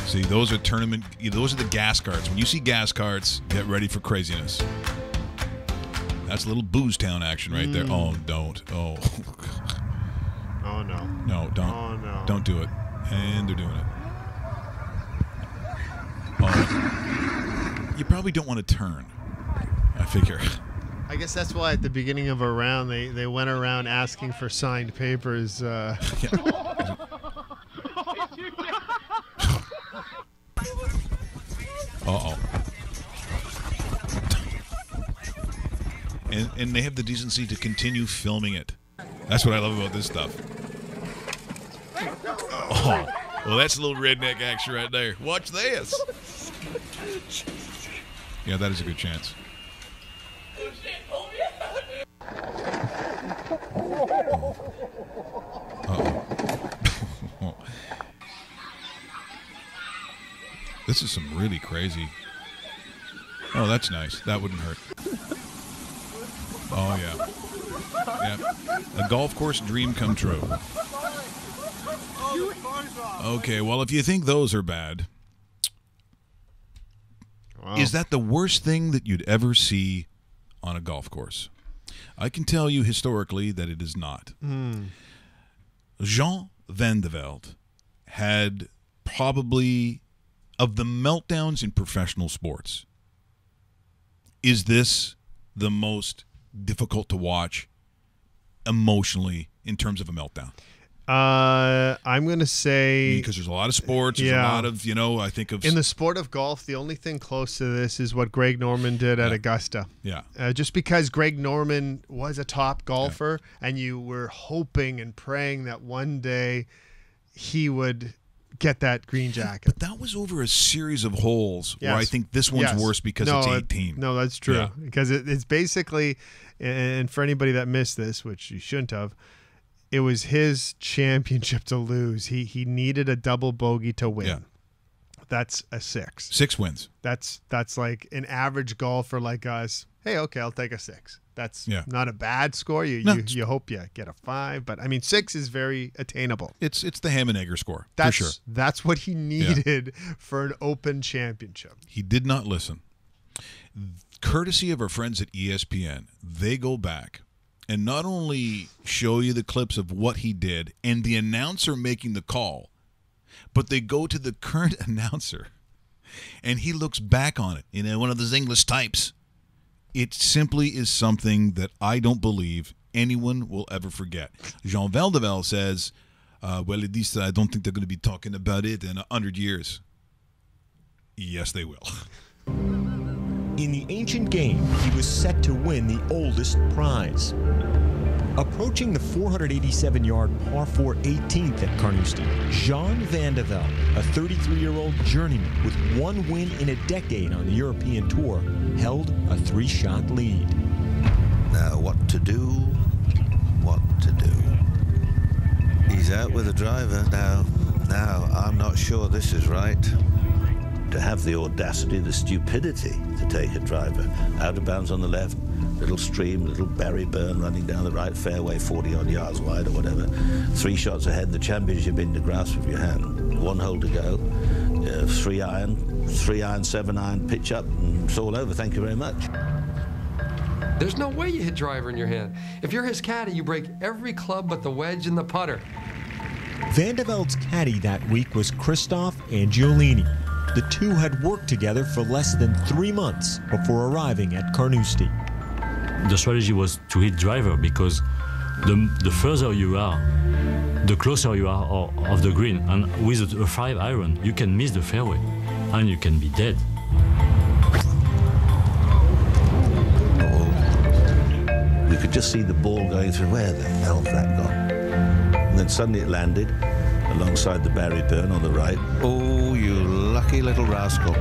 See, those are the gas carts. When you see gas carts, get ready for craziness. That's a little Booze Town action right there. Oh, don't. Oh. Oh, no. No, don't. Oh, no. Don't do it. And they're doing it. Oh. You probably don't want to turn, I figure. I guess that's why at the beginning of a round they went around asking for signed papers. Yeah. Uh-oh. And they have the decency to continue filming it. That's what I love about this stuff. Oh, well, that's a little redneck action right there. Watch this. Yeah, that is a good chance. Uh-oh. This is some really crazy. Oh, that's nice. That wouldn't hurt. Oh, yeah. Yeah. A golf course dream come true. Okay, well, if you think those are bad, wow. Is that the worst thing that you'd ever see on a golf course. I can tell you historically that it is not. Jean Van de Velde had probably, of the meltdowns in professional sports, is this the most difficult to watch emotionally in terms of a meltdown? I'm going to say... Because there's a lot of sports, there's a lot of, I think of... In the sport of golf, the only thing close to this is what Greg Norman did at Augusta. Yeah. Just because Greg Norman was a top golfer, and you were hoping and praying that one day he would get that green jacket. But that was over a series of holes where I think this one's worse because it's 18. No, that's true. Because it's basically, and for anybody that missed this, which you shouldn't have, it was his championship to lose. He needed a double bogey to win. Yeah. That's a 6. 6 wins. That's like an average golfer like us. Hey, okay, I'll take a 6. That's not a bad score. You hope you get a 5, but I mean 6 is very attainable. It's the ham and egger score, that's, for sure. That's what he needed for an Open championship. He did not listen. Courtesy of our friends at ESPN, they go back and not only show you the clips of what he did and the announcer making the call, but they go to the current announcer and he looks back on it, one of those English types. It simply is something that I don't believe anyone will ever forget. Jean Van de Velde says, well, at least I don't think they're going to be talking about it in 100 years. Yes, they will. In the ancient game, he was set to win the oldest prize. Approaching the 487-yard par 4 18th at Carnoustie, Jean Van de Velde, a 33-year-old journeyman with 1 win in a decade on the European Tour, held a 3-shot lead. Now, what to do? What to do? He's out with the driver now. I'm not sure this is right. To have the audacity, the stupidity to take a driver out of bounds on the left, little stream, little berry burn running down the right fairway 40-odd yards wide or whatever, 3 shots ahead, the championship in the grasp of your hand. 1 hole to go, 3 iron, 7 iron, pitch up, and it's all over. Thank you very much. There's no way you hit driver in your hand. If you're his caddy, you break every club but the wedge and the putter. Van de Velde's caddy that week was Christophe Angiolini. The two had worked together for less than 3 months before arriving at Carnoustie. The strategy was to hit driver because the further you are, the closer you are of the green. And with a 5 iron, you can miss the fairway and you can be dead. We could just see the ball going through. Where the hell's that gone? And then suddenly it landed alongside the Barry Burn on the right. Oh, you lucky little rascal.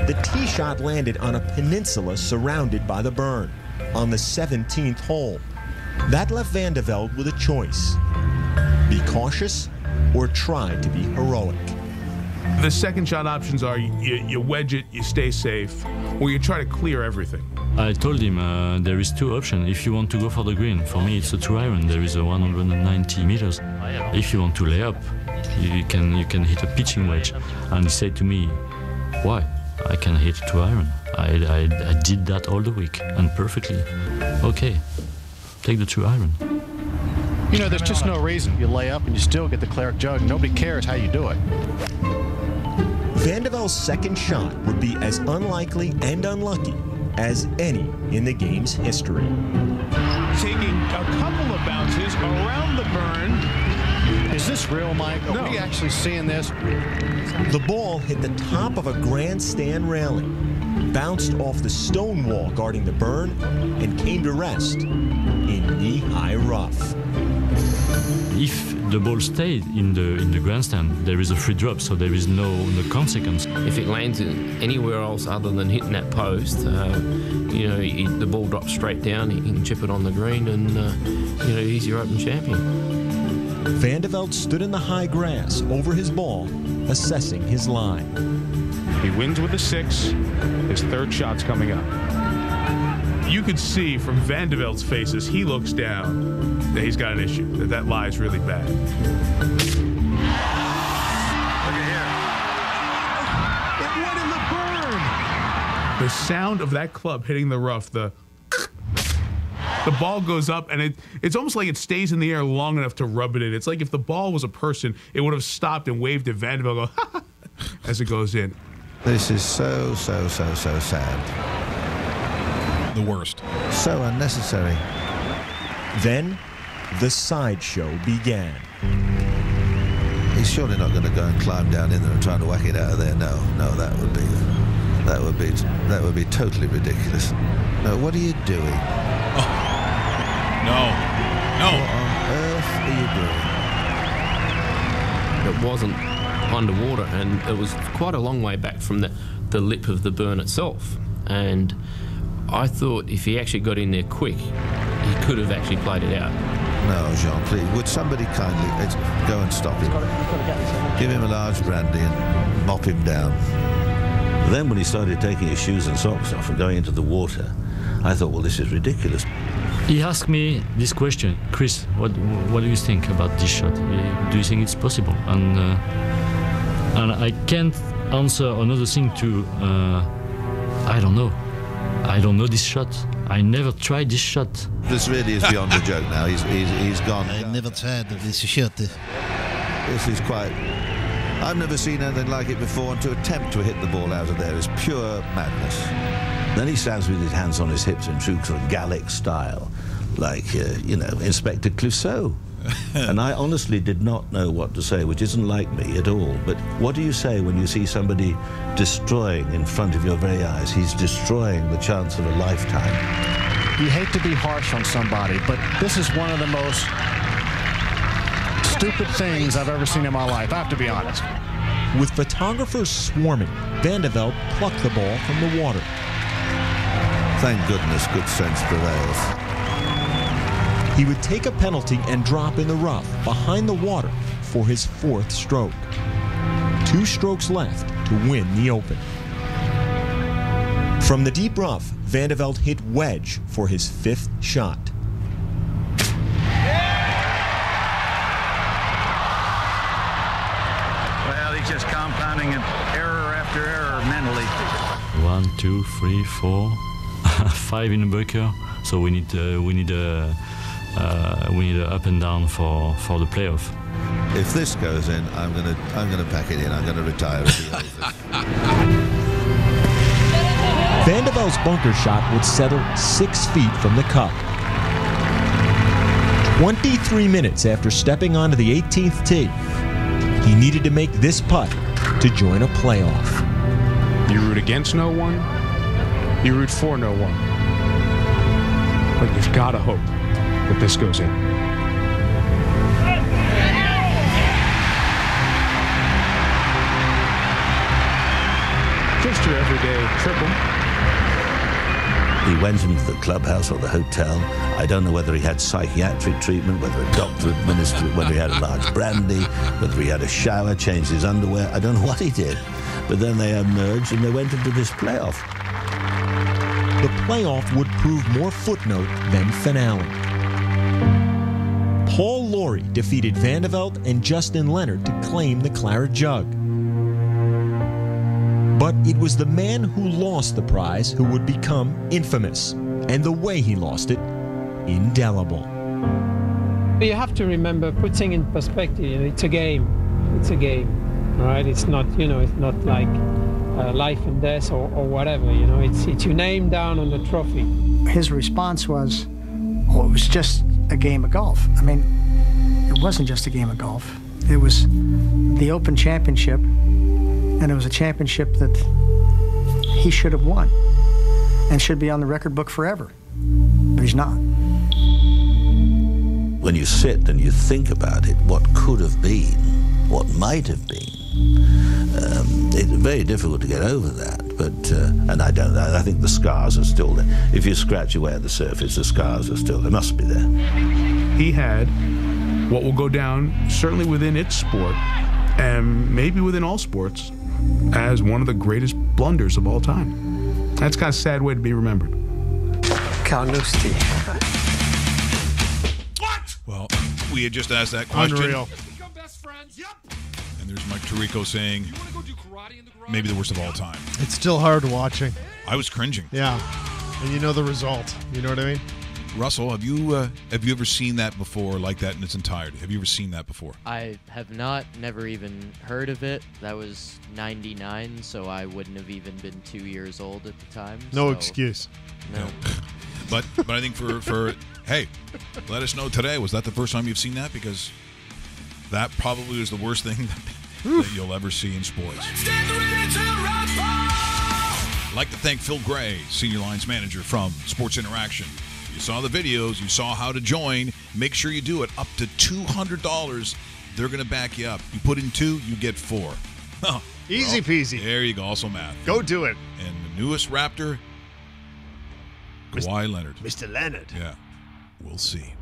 The tee shot landed on a peninsula surrounded by the burn on the 17th hole. That left Van de Velde with a choice. Be cautious or try to be heroic. The second shot options are you wedge it, you stay safe, or you try to clear everything. I told him there is 2 options. If you want to go for the green, for me it's a 2 iron. There is a 190 meters. If you want to lay up, you can hit a pitching wedge. And he said to me, why? I can hit 2 iron. I did that all the week and perfectly. Okay, take the 2 iron. There's just no reason. You lay up and you still get the claret jug. Nobody cares how you do it. Van de Velde's second shot would be as unlikely and unlucky as any in the game's history. Taking a couple of bounces around the burn. Is this real, Mike? Are we actually seeing this? The ball hit the top of a grandstand railing, bounced off the stone wall guarding the burn, and came to rest in knee-high rough. If the ball stayed in the grandstand, there is a free drop, so there is no consequence. If it lands anywhere else other than hitting that post, the ball drops straight down. He can chip it on the green, and he's your Open champion. Van de Velde stood in the high grass over his ball, assessing his line. He wins with a 6. His 3rd shot's coming up. You could see from Van de Velde's face as he looks down that he's got an issue, that lie's really bad. It went in the burn. The sound of that club hitting the rough, the ball goes up, and it's almost like it stays in the air long enough to rub it in. It's like if the ball was a person, it would have stopped and waved at Vanderbilt as it goes in. This is so sad. The worst. So unnecessary. Then, the sideshow began. He's surely not going to go and climb down in there and try to whack it out of there. No, that would be totally ridiculous. No, what are you doing? No. What on earth are you doing? It wasn't underwater, and it was quite a long way back from the lip of the burn itself. And I thought if he actually got in there quick, he could have actually played it out. No, Jean, please, would somebody kindly go and stop him? Give him a large brandy and mop him down. Then when he started taking his shoes and socks off and going into the water, I thought, well, this is ridiculous. He asked me this question, Chris, what do you think about this shot? Do you think it's possible? And I can't answer another thing to, I don't know. I don't know this shot. I never tried this shot. This really is beyond a joke now. He's gone. I never tried this shot. This is quite... I've never seen anything like it before, and to attempt to hit the ball out of there is pure madness. Then he stands with his hands on his hips in true sort of Gallic style, like, Inspector Clouseau. And I honestly did not know what to say, which isn't like me at all. But what do you say when you see somebody destroying in front of your very eyes? He's destroying the chance of a lifetime. You hate to be harsh on somebody, but this is one of the most stupid things I've ever seen in my life, I have to be honest. With photographers swarming, Vanderbilt plucked the ball from the water. Thank goodness good sense prevails. He would take a penalty and drop in the rough behind the water for his 4th stroke. 2 strokes left to win the Open. From the deep rough, Vanderbilt hit wedge for his 5th shot. Well, he's just compounding error after error mentally. 1, 2, 3, 4, 5 in the bunker. So we need a up and down for the playoff. If this goes in, I'm gonna pack it in. I'm gonna retire. Vanderbilt's bunker shot would settle 6 feet from the cup. 23 minutes after stepping onto the 18th tee, he needed to make this putt to join a playoff. You root against no one, you root for no one. But you've got to hope that this goes in. Just your everyday triple. He went into the clubhouse or the hotel. I don't know whether he had psychiatric treatment, whether a doctor administered it, whether he had a large brandy, whether he had a shower, changed his underwear. I don't know what he did. But then they emerged and they went into this playoff. The playoff would prove more footnote than finale. Paul Lawrie defeated Vanderbilt and Justin Leonard to claim the Claret Jug. But it was the man who lost the prize who would become infamous, and the way he lost it, indelible. You have to remember, putting in perspective, it's a game. It's a game, right? It's not, it's not like life and death or whatever, It's your name down on the trophy. His response was, oh, it was just a game of golf. I mean, it wasn't just a game of golf. It was the Open Championship, and it was a championship that he should have won and should be on the record book forever, but he's not. When you sit and you think about it, what could have been, what might have been, it's very difficult to get over that. But and I think the scars are still there. If you scratch away at the surface, the scars are still there. Must be there. He had what will go down, certainly within its sport, and maybe within all sports, as one of the greatest blunders of all time. That's kind of a sad way to be remembered. Carnoustie. Well, we had just asked that question. Unreal. And And there's Mike Tirico saying, maybe the worst of all time. It's still hard watching. I was cringing. Yeah. And you know the result. You know what I mean? Russell, have you ever seen that before, like that in its entirety? Have you ever seen that before? I have not, never even heard of it. That was 99, so I wouldn't have even been 2 years old at the time. No excuse. No. But I think for hey, let us know today. Was that the first time you've seen that? Because that probably was the worst thing that you'll ever see in sports. I'd like to thank Phil Gray, Senior Lines Manager from Sports Interaction. You saw the videos. You saw how to join. Make sure you do it. Up to $200, they're going to back you up. You put in 2, you get 4. Easy peasy. There you go. Also math. Go do it. And the newest Raptor, Kawhi Leonard. Mr. Leonard. Yeah. We'll see.